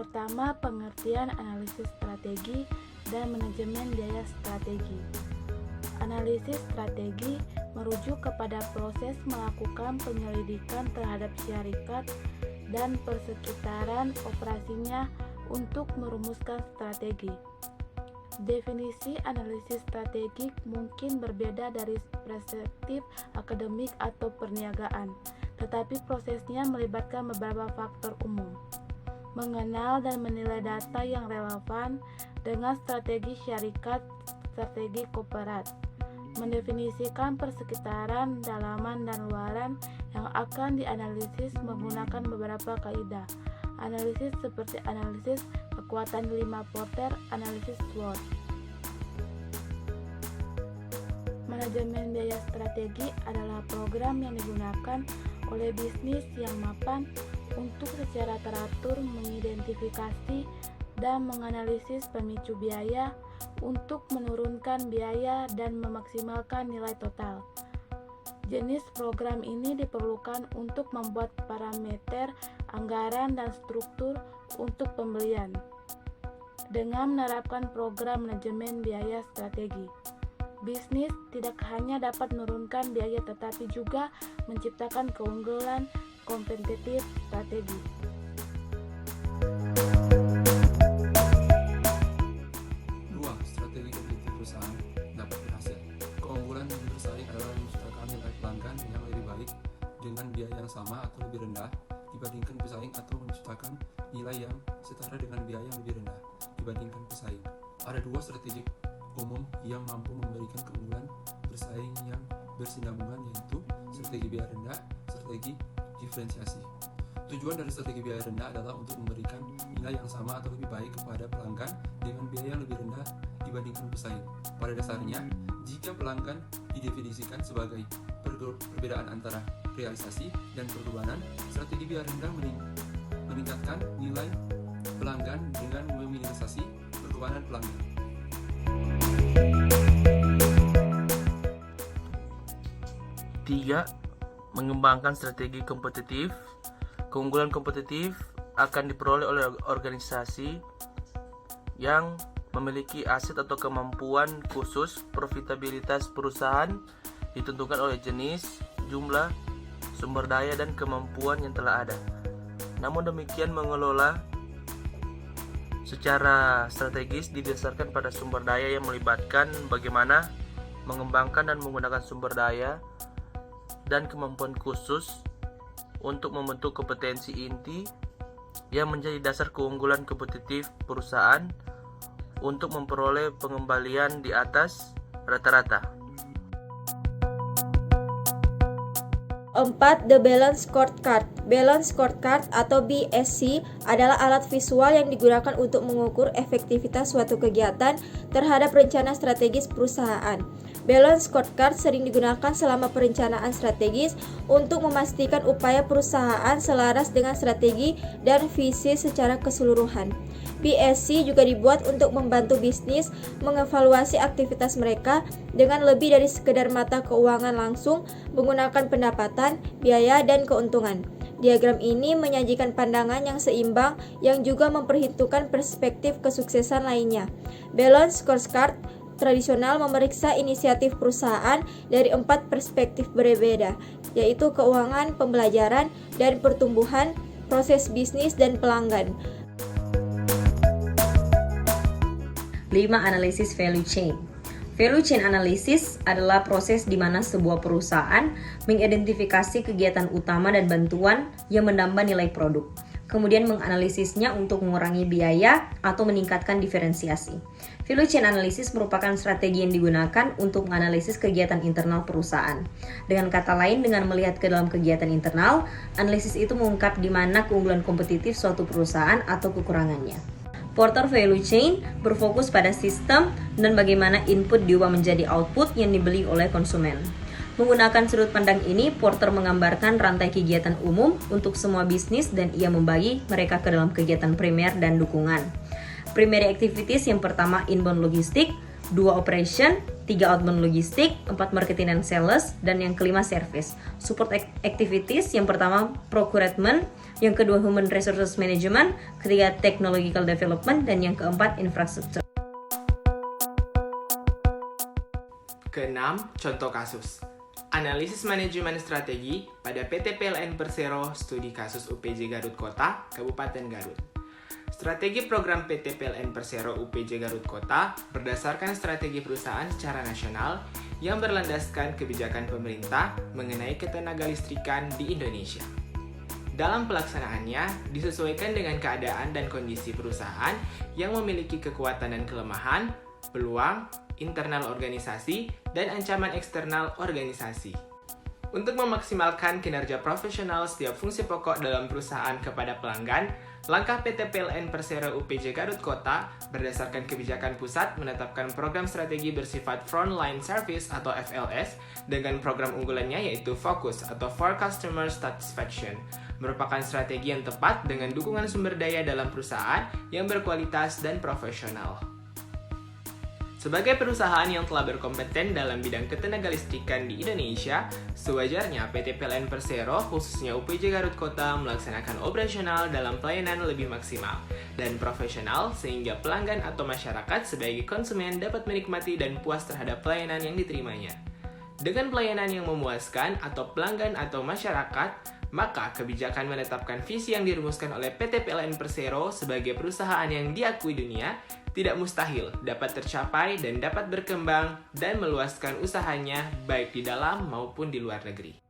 pertama, pengertian analisis strategi dan manajemen biaya strategi. Analisis strategi merujuk kepada proses melakukan penyelidikan terhadap syarikat dan persekitaran operasinya untuk merumuskan strategi. Definisi analisis strategik mungkin berbeda dari perspektif akademik atau perniagaan, tetapi prosesnya melibatkan beberapa faktor umum. Mengenal dan menilai data yang relevan dengan strategi syarikat, strategi korporat, mendefinisikan persekitaran dalaman dan luaran yang akan dianalisis menggunakan beberapa kaidah analisis seperti analisis kekuatan 5 Porter, analisis SWOT. Manajemen biaya strategi adalah program yang digunakan oleh bisnis yang mapan untuk secara teratur mengidentifikasi dan menganalisis pemicu biaya untuk menurunkan biaya dan memaksimalkan nilai total. Jenis program ini diperlukan untuk membuat parameter anggaran dan struktur untuk pembelian. Dengan menerapkan program manajemen biaya strategi, bisnis tidak hanya dapat menurunkan biaya tetapi juga menciptakan keunggulan kompetitif strategi. Strategi kompetitif perusahaan dapat berhasil. Keunggulan bersaing adalah menciptakan nilai pelanggan yang lebih baik dengan biaya yang sama atau lebih rendah dibandingkan pesaing, atau menciptakan nilai yang setara dengan biaya yang lebih rendah dibandingkan pesaing. Ada 2 strategi umum yang mampu memberikan keunggulan bersaing yang bersinambungan, yaitu strategi biaya rendah, strategi diferensiasi. Tujuan dari strategi biaya rendah adalah untuk memberikan nilai yang sama atau lebih baik kepada pelanggan dengan biaya yang lebih rendah dibandingkan pesaing. Pada dasarnya, jika pelanggan didefinisikan sebagai perbedaan antara realisasi dan perbebanan, strategi biaya rendah meningkatkan nilai pelanggan dengan meminimalisasi perbebanan pelanggan. Tiga, mengembangkan strategi kompetitif. Keunggulan kompetitif akan diperoleh oleh organisasi yang memiliki aset atau kemampuan khusus. Profitabilitas perusahaan ditentukan oleh jenis, jumlah, sumber daya, dan kemampuan yang telah ada. Namun demikian, mengelola secara strategis didasarkan pada sumber daya yang melibatkan bagaimana mengembangkan dan menggunakan sumber daya dan kemampuan khusus untuk membentuk kompetensi inti yang menjadi dasar keunggulan kompetitif perusahaan untuk memperoleh pengembalian di atas rata-rata. 4. The Balance Scorecard. Balance Scorecard atau BSC adalah alat visual yang digunakan untuk mengukur efektivitas suatu kegiatan terhadap rencana strategis perusahaan. Balance Scorecard sering digunakan selama perencanaan strategis untuk memastikan upaya perusahaan selaras dengan strategi dan visi secara keseluruhan. BSC juga dibuat untuk membantu bisnis mengevaluasi aktivitas mereka dengan lebih dari sekedar mata keuangan langsung menggunakan pendapatan, biaya, dan keuntungan. Diagram ini menyajikan pandangan yang seimbang yang juga memperhitungkan perspektif kesuksesan lainnya. Balance Scorecard tradisional memeriksa inisiatif perusahaan dari 4 perspektif berbeda, yaitu keuangan, pembelajaran, dan pertumbuhan, proses bisnis, dan pelanggan. 5. Analisis value chain. Value chain analysis adalah proses di mana sebuah perusahaan mengidentifikasi kegiatan utama dan bantuan yang menambah nilai produk, kemudian menganalisisnya untuk mengurangi biaya atau meningkatkan diferensiasi. Value chain analysis merupakan strategi yang digunakan untuk menganalisis kegiatan internal perusahaan. Dengan kata lain, dengan melihat ke dalam kegiatan internal, analisis itu mengungkap di mana keunggulan kompetitif suatu perusahaan atau kekurangannya. Porter Value Chain berfokus pada sistem dan bagaimana input diubah menjadi output yang dibeli oleh konsumen. Menggunakan sudut pandang ini, Porter menggambarkan rantai kegiatan umum untuk semua bisnis dan ia membagi mereka ke dalam kegiatan primer dan dukungan. Primary activities yang pertama inbound logistik, 2 operation, 3 outbound logistik, 4 marketing and sales, dan yang kelima service. Support activities yang pertama procurement, yang kedua Human Resources Management, ketiga Technological Development, dan yang keempat Infrastruktur. Keenam, contoh kasus. Analisis manajemen strategi pada PT PLN Persero Studi Kasus UPJ Garut Kota, Kabupaten Garut. Strategi program PT PLN Persero UPJ Garut Kota berdasarkan strategi perusahaan secara nasional yang berlandaskan kebijakan pemerintah mengenai ketenagalistrikan di Indonesia. Dalam pelaksanaannya, disesuaikan dengan keadaan dan kondisi perusahaan yang memiliki kekuatan dan kelemahan, peluang, internal organisasi, dan ancaman eksternal organisasi. Untuk memaksimalkan kinerja profesional setiap fungsi pokok dalam perusahaan kepada pelanggan, langkah PT PLN Persero UPJ Garut Kota berdasarkan kebijakan pusat menetapkan program strategi bersifat Frontline Service atau FLS dengan program unggulannya yaitu Focus atau For Customer Satisfaction, merupakan strategi yang tepat dengan dukungan sumber daya dalam perusahaan yang berkualitas dan profesional. Sebagai perusahaan yang telah berkompeten dalam bidang ketenagalistrikan di Indonesia, sewajarnya PT PLN Persero, khususnya UPJ Garut Kota, melaksanakan operasional dalam pelayanan lebih maksimal dan profesional sehingga pelanggan atau masyarakat sebagai konsumen dapat menikmati dan puas terhadap pelayanan yang diterimanya. Dengan pelayanan yang memuaskan atau pelanggan atau masyarakat, maka kebijakan menetapkan visi yang dirumuskan oleh PT PLN Persero sebagai perusahaan yang diakui dunia tidak mustahil dapat tercapai dan dapat berkembang dan meluaskan usahanya baik di dalam maupun di luar negeri.